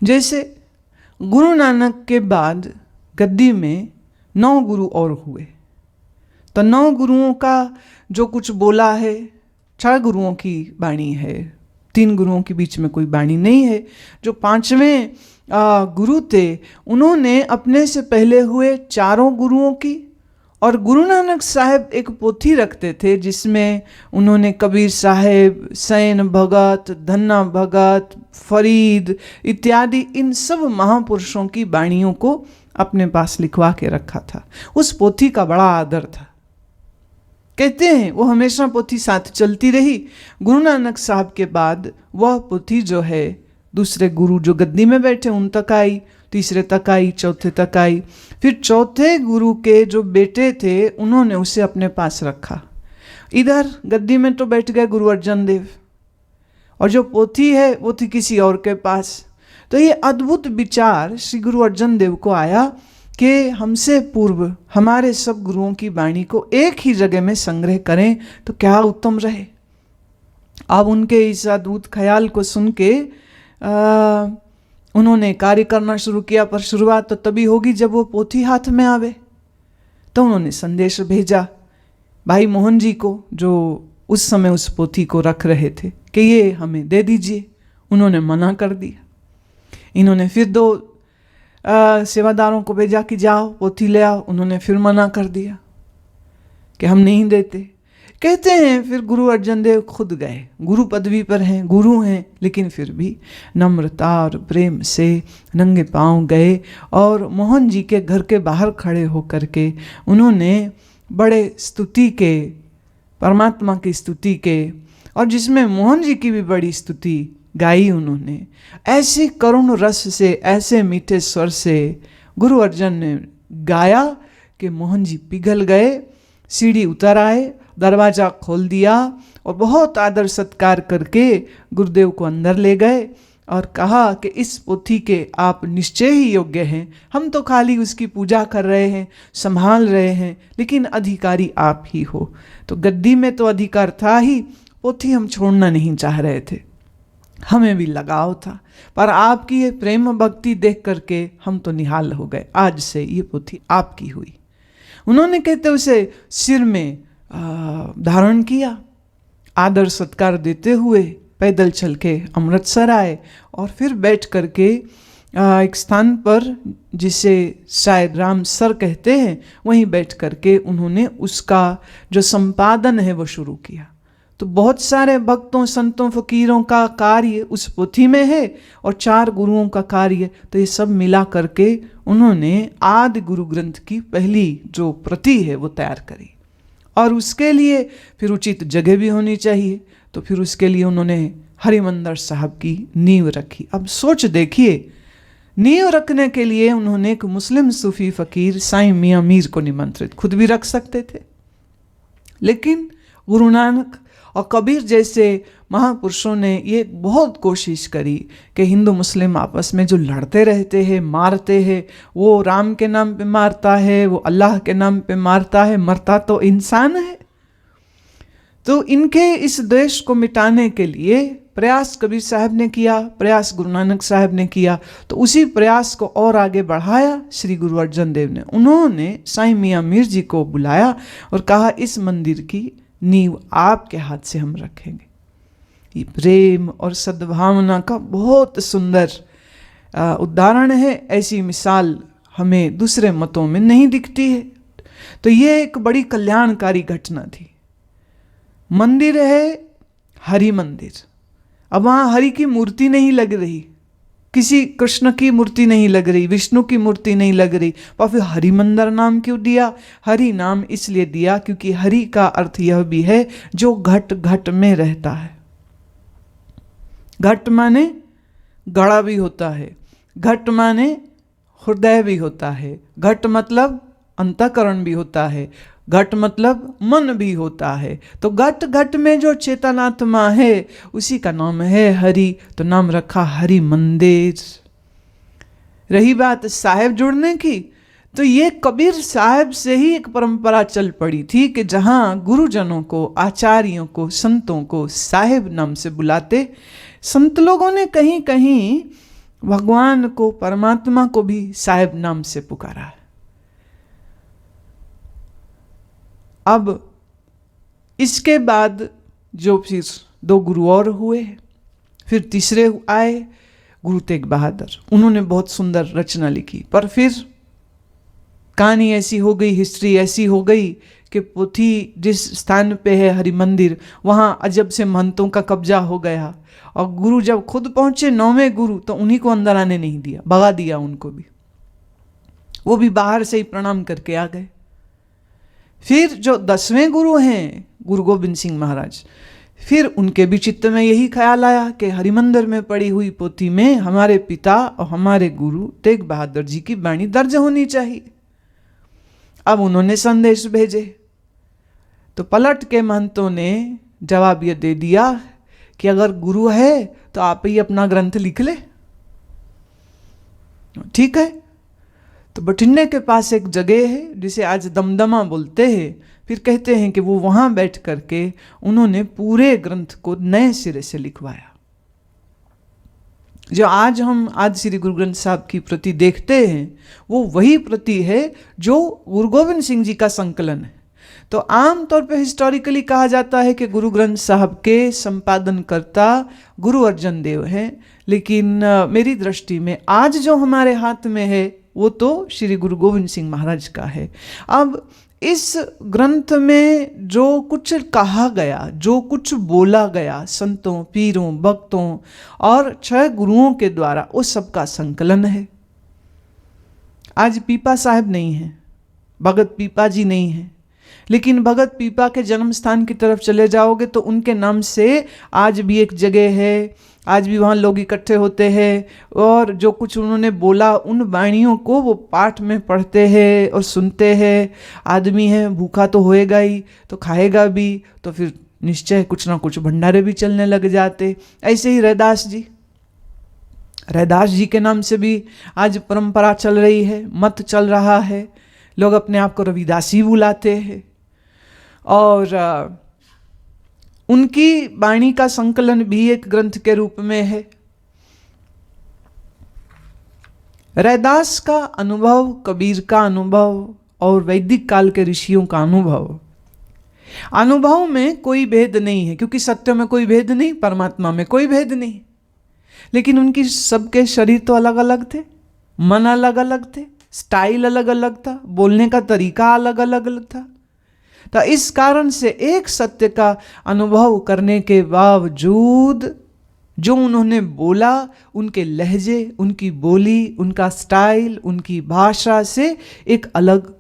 जैसे गुरु नानक के बाद गद्दी में 9 गुरु और हुए, तो 9 गुरुओं का जो कुछ बोला है, 4 गुरुओं की वाणी है, 3 गुरुओं के बीच में कोई वाणी नहीं है। जो 5वें गुरु थे उन्होंने अपने से पहले हुए 4 गुरुओं की, और गुरु नानक साहब एक पोथी रखते थे जिसमें उन्होंने कबीर साहब, सैन भगत, धन्ना भगत, फरीद इत्यादि इन सब महापुरुषों की वाणियों को अपने पास लिखवा के रखा था। उस पोथी का बड़ा आदर था। कहते हैं वो हमेशा पोथी साथ चलती रही। गुरु नानक साहब के बाद वह पोथी जो है दूसरे गुरु जो गद्दी में बैठे उन तक आई, तीसरे तक आई, चौथे तक आई। फिर चौथे गुरु के जो बेटे थे उन्होंने उसे अपने पास रखा। इधर गद्दी में तो बैठ गए गुरु अर्जन देव, और जो पोथी है वो थी किसी और के पास। तो ये अद्भुत विचार श्री गुरु अर्जन देव को आया कि हमसे पूर्व हमारे सब गुरुओं की वाणी को एक ही जगह में संग्रह करें तो क्या उत्तम रहे। अब उनके इस अद्भुत ख्याल को सुन के उन्होंने कार्य करना शुरू किया, पर शुरुआत तो तभी होगी जब वो पोथी हाथ में आवे। तो उन्होंने संदेश भेजा भाई मोहन जी को, जो उस समय उस पोथी को रख रहे थे, कि ये हमें दे दीजिए। उन्होंने मना कर दिया। इन्होंने फिर 2 सेवादारों को भेजा कि जाओ पोथी ले आओ। उन्होंने फिर मना कर दिया कि हम नहीं देते। कहते हैं फिर गुरु अर्जन देव खुद गए, गुरु पदवी पर हैं, गुरु हैं, लेकिन फिर भी नम्रता और प्रेम से नंगे पांव गए और मोहन जी के घर के बाहर खड़े होकर के उन्होंने बड़े स्तुति के, परमात्मा की स्तुति के, और जिसमें मोहन जी की भी बड़ी स्तुति गाई उन्होंने। ऐसे करुण रस से, ऐसे मीठे स्वर से गुरु अर्जन ने गाया कि मोहन जी पिघल गए। सीढ़ी उतर आए, दरवाज़ा खोल दिया और बहुत आदर सत्कार करके गुरुदेव को अंदर ले गए और कहा कि इस पोथी के आप निश्चय ही योग्य हैं। हम तो खाली उसकी पूजा कर रहे हैं, संभाल रहे हैं, लेकिन अधिकारी आप ही हो। तो गद्दी में तो अधिकार था ही, पोथी हम छोड़ना नहीं चाह रहे थे, हमें भी लगाव था, पर आपकी ये प्रेम भक्ति देख करके हम तो निहाल हो गए। आज से ये पोथी आपकी हुई। उन्होंने कहते उसे सिर में धारण किया, आदर सत्कार देते हुए पैदल चल के अमृतसर आए और फिर बैठ करके एक स्थान पर जिसे शायद रामसर कहते हैं, वहीं बैठ करके उन्होंने उसका जो संपादन है वो शुरू किया। तो बहुत सारे भक्तों, संतों, फकीरों का कार्य उस पोथी में है और 4 गुरुओं का कार्य, तो ये सब मिला करके उन्होंने आदि गुरु ग्रंथ की पहली जो प्रति है वो तैयार करी। और उसके लिए फिर उचित जगह भी होनी चाहिए, तो फिर उसके लिए उन्होंने हरिमंदिर साहब की नींव रखी। अब सोच देखिए, नींव रखने के लिए उन्होंने एक मुस्लिम सूफी फकीर साईं मियां मीर को निमंत्रित, खुद भी रख सकते थे, लेकिन गुरु नानक और कबीर जैसे महापुरुषों ने ये बहुत कोशिश करी कि हिंदू मुस्लिम आपस में जो लड़ते रहते हैं, मारते हैं, वो राम के नाम पे मारता है, वो अल्लाह के नाम पे मारता है, मरता तो इंसान है। तो इनके इस देश को मिटाने के लिए प्रयास कबीर साहब ने किया, प्रयास गुरु नानक साहब ने किया। तो उसी प्रयास को और आगे बढ़ाया श्री गुरु अर्जन देव ने। उन्होंने साईं मियां मीर जी को बुलाया और कहा इस मंदिर की नींव आपके हाथ से हम रखेंगे। ये प्रेम और सद्भावना का बहुत सुंदर उदाहरण है। ऐसी मिसाल हमें दूसरे मतों में नहीं दिखती है। तो ये एक बड़ी कल्याणकारी घटना थी। मंदिर है हरि मंदिर, अब वहाँ हरि की मूर्ति नहीं लग रही, किसी कृष्ण की मूर्ति नहीं लग रही, विष्णु की मूर्ति नहीं लग रही, और फिर हरि मंदिर नाम क्यों दिया? हरि नाम इसलिए दिया क्योंकि हरि का अर्थ यह भी है जो घट घट में रहता है। घट माने गड़ा भी होता है, घट माने हृदय भी होता है, घट मतलब अंतःकरण भी होता है, घट मतलब मन भी होता है। तो घट घट में जो चेतनात्मा है उसी का नाम है हरि, तो नाम रखा हरि मंदिर। रही बात साहेब जुड़ने की, तो ये कबीर साहब से ही एक परंपरा चल पड़ी थी कि जहाँ गुरुजनों को, आचार्यों को, संतों को साहेब नाम से बुलाते। संत लोगों ने कहीं कहीं भगवान को, परमात्मा को भी साहेब नाम से पुकारा है। अब इसके बाद जो फिर 2 गुरु और हुए, फिर तीसरे आए गुरु तेग बहादुर। उन्होंने बहुत सुंदर रचना लिखी, पर फिर कहानी ऐसी हो गई, हिस्ट्री ऐसी हो गई कि पोथी जिस स्थान पे है हरि मंदिर, वहाँ अजब से महंतों का कब्जा हो गया। और गुरु जब खुद पहुंचे 9वें गुरु, तो उन्हीं को अंदर आने नहीं दिया, भगा दिया उनको भी। वो भी बाहर से ही प्रणाम करके आ गए। फिर जो 10वें गुरु हैं गुरु गोविंद सिंह महाराज, फिर उनके भी चित्त में यही ख्याल आया कि हरिमंदिर में पड़ी हुई पोथी में हमारे पिता और हमारे गुरु तेग बहादुर जी की वाणी दर्ज होनी चाहिए। अब उन्होंने संदेश भेजे, तो पलट के महंतों ने जवाब ये दे दिया कि अगर गुरु है तो आप ही अपना ग्रंथ लिख ले। ठीक है, तो बठिन्ने के पास एक जगह है जिसे आज दमदमा बोलते हैं। फिर कहते हैं कि वो वहां बैठ करके उन्होंने पूरे ग्रंथ को नए सिरे से लिखवाया। जो आज श्री गुरु ग्रंथ साहब की प्रति देखते हैं, वो वही प्रति है जो गुरु गोविंद सिंह जी का संकलन है। तो आम तौर पे हिस्टोरिकली कहा जाता है कि गुरु ग्रंथ साहब के संपादनकर्ता गुरु अर्जन देव हैं, लेकिन मेरी दृष्टि में आज जो हमारे हाथ में है वो तो श्री गुरु गोविंद सिंह महाराज का है। अब इस ग्रंथ में जो कुछ कहा गया, जो कुछ बोला गया संतों, पीरों, भक्तों और 6 गुरुओं के द्वारा, उस सब का संकलन है। आज पीपा साहब नहीं है, भगत पीपा जी नहीं है, लेकिन भगत पीपा के जन्म स्थान की तरफ चले जाओगे तो उनके नाम से आज भी एक जगह है, आज भी वहाँ लोग इकट्ठे होते हैं और जो कुछ उन्होंने बोला उन वाणियों को वो पाठ में पढ़ते हैं और सुनते हैं। आदमी है, भूखा तो होएगा ही, तो खाएगा भी, तो फिर निश्चय कुछ ना कुछ भंडारे भी चलने लग जाते। ऐसे ही रैदास जी के नाम से भी आज परंपरा चल रही है, मत चल रहा है। लोग अपने आप को रविदासी बुलाते हैं और उनकी वाणी का संकलन भी एक ग्रंथ के रूप में है। रैदास का अनुभव, कबीर का अनुभव और वैदिक काल के ऋषियों का अनुभव में कोई भेद नहीं है, क्योंकि सत्य में कोई भेद नहीं, परमात्मा में कोई भेद नहीं। लेकिन उनकी सबके शरीर तो अलग अलग थे, मन अलग अलग थे, स्टाइल अलग अलग था, बोलने का तरीका अलग अलग था। तो इस कारण से एक सत्य का अनुभव करने के बावजूद जो उन्होंने बोला, उनके लहजे, उनकी बोली, उनका स्टाइल, उनकी भाषा से एक अलग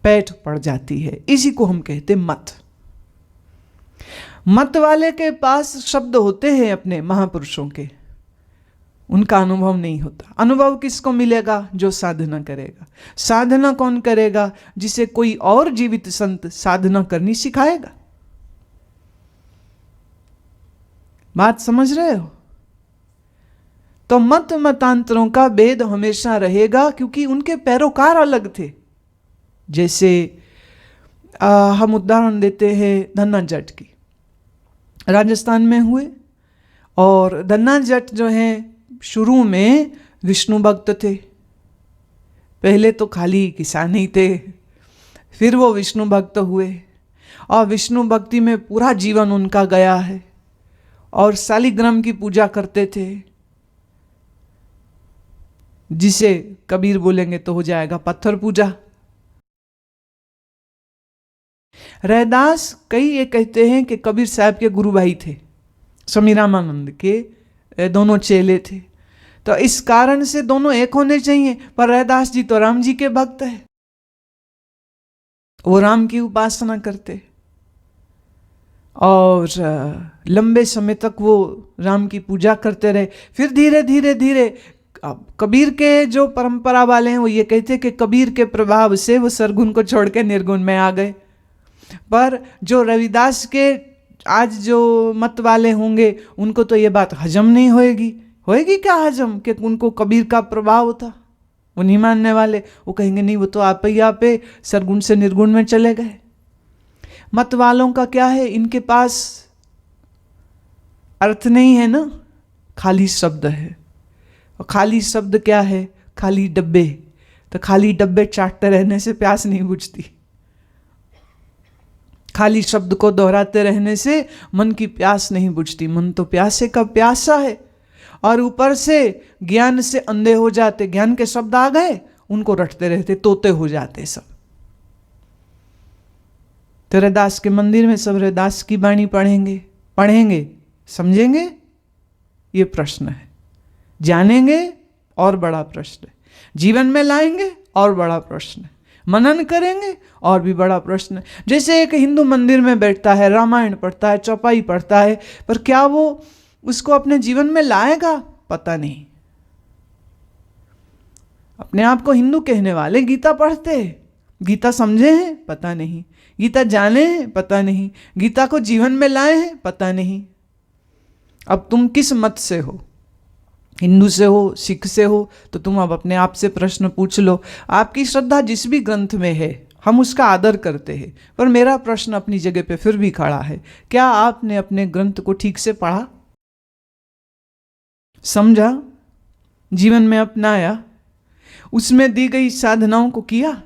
पैठ पड़ जाती है। इसी को हम कहते मत। मत वाले के पास शब्द होते हैं अपने महापुरुषों के, उनका अनुभव नहीं होता। अनुभव किसको मिलेगा? जो साधना करेगा। साधना कौन करेगा? जिसे कोई और जीवित संत साधना करनी सिखाएगा। बात समझ रहे हो? तो मत मतांतरों का भेद हमेशा रहेगा, क्योंकि उनके पैरोकार अलग थे। जैसे हम उदाहरण देते हैं धन्ना जट की, राजस्थान में हुए। और धन्ना जट जो हैं शुरू में विष्णु भक्त थे। पहले तो खाली किसान ही थे, फिर वो विष्णु भक्त हुए और विष्णु भक्ति में पूरा जीवन उनका गया है। और शालिग्राम की पूजा करते थे, जिसे कबीर बोलेंगे तो हो जाएगा पत्थर पूजा। रैदास कई ये कहते हैं कि कबीर साहब के गुरु भाई थे, स्वामी रामानंद के दोनों चेले थे। तो इस कारण से दोनों एक होने चाहिए। पर रैदास जी तो राम जी के भक्त है, वो राम की उपासना करते और लंबे समय तक वो राम की पूजा करते रहे। फिर धीरे धीरे धीरे कबीर के जो परंपरा वाले हैं वो ये कहते हैं कि कबीर के प्रभाव से वो सरगुण को छोड़ के निर्गुण में आ गए। पर जो रविदास के आज जो मत वाले होंगे उनको तो ये बात हजम नहीं होएगी क्या हजम कि उनको कबीर का प्रभाव था? वो नहीं मानने वाले। वो कहेंगे नहीं, वो तो आप ही सरगुण से निर्गुण में चले गए। मत वालों का क्या है, इनके पास अर्थ नहीं है ना, खाली शब्द है। और खाली शब्द क्या है? खाली डब्बे। तो खाली डब्बे चाटते रहने से प्यास नहीं बुझती। खाली शब्द को दोहराते रहने से मन की प्यास नहीं बुझती। मन तो प्यासे का प्यासा है। और ऊपर से ज्ञान से अंधे हो जाते। ज्ञान के शब्द आ गए, उनको रटते रहते, तोते हो जाते सब। तो रैदास के मंदिर में सब रैदास की वाणी पढ़ेंगे, समझेंगे? ये प्रश्न है। जानेंगे और बड़ा प्रश्न है। जीवन में लाएंगे और बड़ा प्रश्न है। मनन करेंगे और भी बड़ा प्रश्न है। जैसे एक हिंदू मंदिर में बैठता है, रामायण पढ़ता है, चौपाई पढ़ता है, पर क्या वो उसको अपने जीवन में लाएगा? पता नहीं। अपने आप को हिंदू कहने वाले गीता पढ़ते हैं, गीता समझे हैं? पता नहीं। गीता जाने हैं? पता नहीं। गीता को जीवन में लाए हैं? पता नहीं। अब तुम किस मत से हो? हिंदू से हो, सिख से हो? तो तुम अब अपने आप से प्रश्न पूछ लो। आपकी श्रद्धा जिस भी ग्रंथ में है, हम उसका आदर करते हैं, पर मेरा प्रश्न अपनी जगह पे फिर भी खड़ा है। क्या आपने अपने ग्रंथ को ठीक से पढ़ा, समझा, जीवन में अपनाया, उसमें दी गई साधनाओं को किया?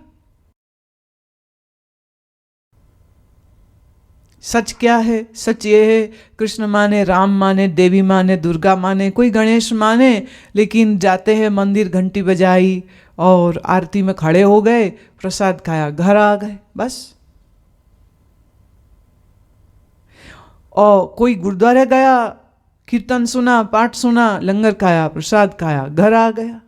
सच क्या है? सच ये है, कृष्ण माने, राम माने, देवी माने, दुर्गा माने, कोई गणेश माने, लेकिन जाते हैं मंदिर, घंटी बजाई और आरती में खड़े हो गए, प्रसाद खाया, घर आ गए, बस। और कोई गुरुद्वारे गया, कीर्तन सुना, पाठ सुना, लंगर खाया, प्रसाद खाया, घर आ गया।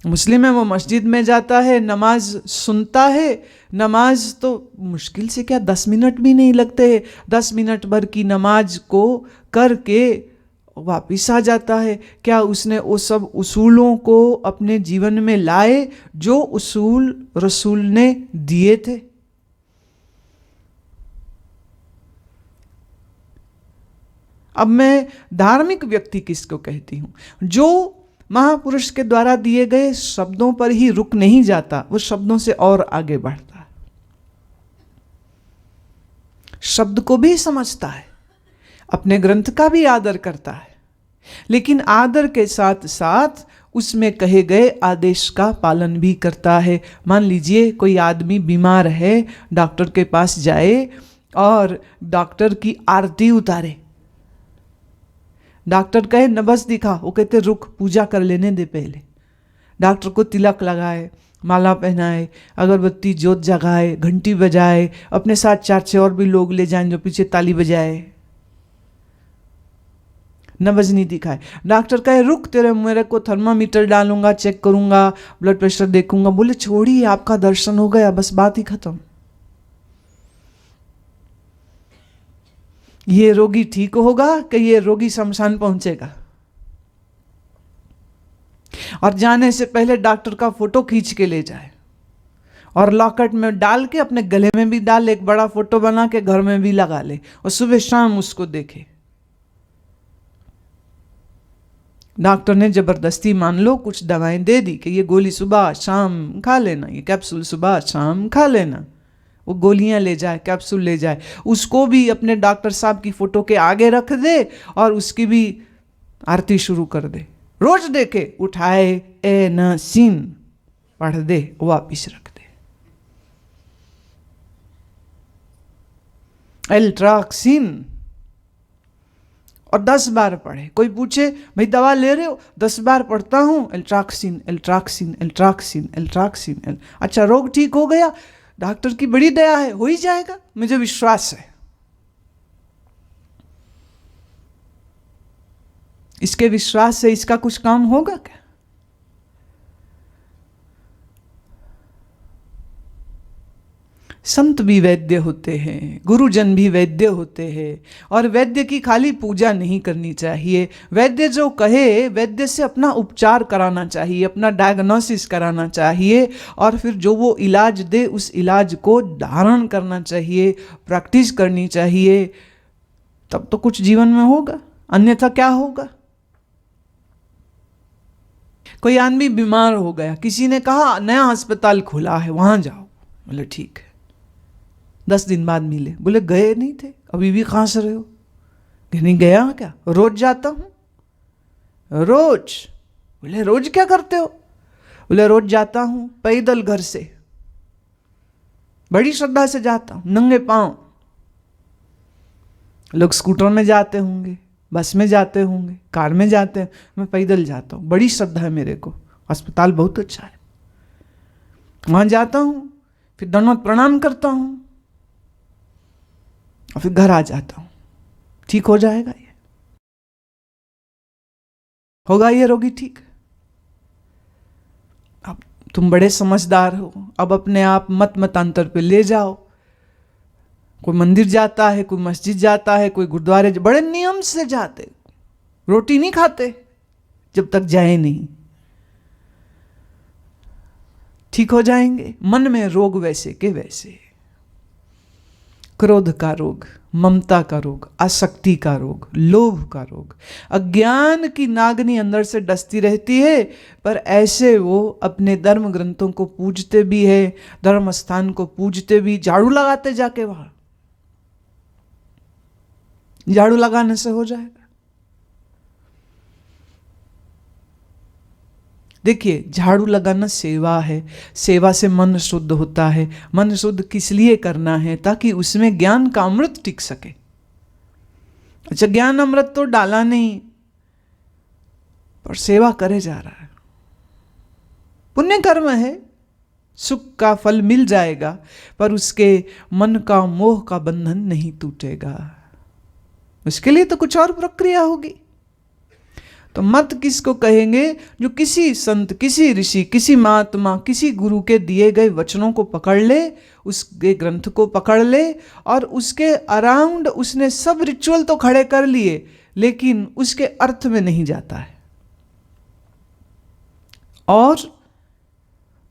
मुस्लिम है, वो मस्जिद में जाता है, नमाज सुनता है। नमाज तो मुश्किल से क्या 10 मिनट भी नहीं लगते। 10 मिनट भर की नमाज को करके वापिस आ जाता है। क्या उसने वो सब उसूलों को अपने जीवन में लाए जो उसूल रसूल ने दिए थे? अब मैं धार्मिक व्यक्ति किसको कहती हूं? जो महापुरुष के द्वारा दिए गए शब्दों पर ही रुक नहीं जाता, वो शब्दों से और आगे बढ़ता है, शब्द को भी समझता है, अपने ग्रंथ का भी आदर करता है, लेकिन आदर के साथ साथ उसमें कहे गए आदेश का पालन भी करता है। मान लीजिए कोई आदमी बीमार है, डॉक्टर के पास जाए और डॉक्टर की आरती उतारे। डॉक्टर कहे नबस दिखा, वो कहते रुक, पूजा कर लेने दे पहले। डॉक्टर को तिलक लगाए, माला पहनाए, अगरबत्ती जोत जगाए, घंटी बजाए, अपने साथ 4-6 और भी लोग ले जाएं जो पीछे ताली बजाए, नबज नहीं दिखाए। डॉक्टर कहे रुक, तेरे मेरे को थर्मामीटर डालूंगा, चेक करूंगा, ब्लड प्रेशर देखूंगा। बोले छोड़िए, आपका दर्शन हो गया, बस बात ही खत्म। ये रोगी ठीक होगा कि ये रोगी शमशान पहुंचेगा? और जाने से पहले डॉक्टर का फोटो खींच के ले जाए और लॉकेट में डाल के अपने गले में भी डाल, एक बड़ा फोटो बना के घर में भी लगा ले और सुबह शाम उसको देखे। डॉक्टर ने जबरदस्ती मान लो कुछ दवाएं दे दी कि ये गोली सुबह शाम खा लेना, ये कैप्सूल सुबह शाम खा लेना। वो गोलियां ले जाए, कैप्सूल ले जाए, उसको भी अपने डॉक्टर साहब की फोटो के आगे रख दे और उसकी भी आरती शुरू कर दे। रोज देखे, उठाए, ए न सीन पढ़ दे, वापिस रख दे। एल्ट्राक्सिन और 10 बार पढ़े। कोई पूछे भाई दवा ले रहे हो? 10 बार पढ़ता हूं, एल्ट्राक्सिन एल्ट्राक्सिन एल्ट्राक्सिन एल्ट्राक्सिन। अच्छा, रोग ठीक हो गया? डॉक्टर की बड़ी दया है, हो ही जाएगा, मुझे विश्वास है। इसके विश्वास से इसका कुछ काम होगा क्या? संत भी वैद्य होते हैं, गुरुजन भी वैद्य होते हैं, और वैद्य की खाली पूजा नहीं करनी चाहिए। वैद्य जो कहे, वैद्य से अपना उपचार कराना चाहिए, अपना डायग्नोसिस कराना चाहिए, और फिर जो वो इलाज दे उस इलाज को धारण करना चाहिए, प्रैक्टिस करनी चाहिए, तब तो कुछ जीवन में होगा, अन्यथा क्या होगा? कोई आदमी बीमार हो गया, किसी ने कहा नया अस्पताल खुला है, वहां जाओ। बोले ठीक है। 10 दिन बाद मिले, बोले गए नहीं थे, अभी भी खांस रहे हो। नहीं गया क्या, रोज जाता हूं। रोज? बोले रोज क्या करते हो? बोले रोज जाता हूं पैदल घर से, बड़ी श्रद्धा से जाता हूं, नंगे पांव। लोग स्कूटर में जाते होंगे, बस में जाते होंगे, कार में जाते हैं, मैं पैदल जाता हूं, बड़ी श्रद्धा है मेरे को। अस्पताल बहुत अच्छा है, वहां जाता हूं, फिर दंडवत प्रणाम करता हूं और फिर घर आ जाता हूं। ठीक हो जाएगा ये, होगा ये रोगी ठीक। अब तुम बड़े समझदार हो, अब अपने आप मत मतांतर पे ले जाओ। कोई मंदिर जाता है, कोई मस्जिद जाता है, कोई गुरुद्वारे, बड़े नियम से जाते, रोटी नहीं खाते जब तक जाए नहीं। ठीक हो जाएंगे। मन में रोग वैसे के वैसे, क्रोध का रोग, ममता का रोग, आसक्ति का रोग, लोभ का रोग, अज्ञान की नागनी अंदर से डसती रहती है। पर ऐसे वो अपने धर्म ग्रंथों को पूजते भी है, धर्म स्थान को पूजते भी, झाड़ू लगाते जाके वहां, झाड़ू लगाने से हो जाएगा। देखिए, झाड़ू लगाना सेवा है, सेवा से मन शुद्ध होता है। मन शुद्ध किस लिए करना है? ताकि उसमें ज्ञान का अमृत टिक सके। अच्छा, ज्ञान अमृत तो डाला नहीं, पर सेवा करे जा रहा है, पुण्य कर्म है, सुख का फल मिल जाएगा, पर उसके मन का मोह का बंधन नहीं टूटेगा। उसके लिए तो कुछ और प्रक्रिया होगी। तो मत किसको कहेंगे? जो किसी संत, किसी ऋषि, किसी महात्मा, किसी गुरु के दिए गए वचनों को पकड़ ले, उसके ग्रंथ को पकड़ ले और उसके अराउंड उसने सब रिचुअल तो खड़े कर लिए, लेकिन उसके अर्थ में नहीं जाता है। और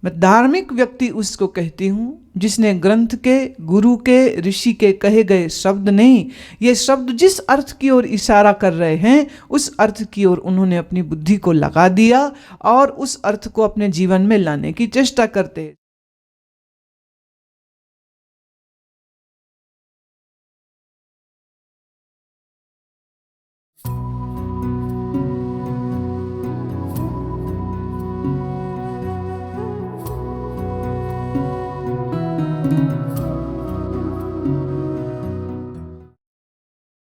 मैं धार्मिक व्यक्ति उसको कहती हूं जिसने ग्रंथ के, गुरु के, ऋषि के कहे गए शब्द नहीं, ये शब्द जिस अर्थ की ओर इशारा कर रहे हैं उस अर्थ की ओर उन्होंने अपनी बुद्धि को लगा दिया और उस अर्थ को अपने जीवन में लाने की चेष्टा करते हैं।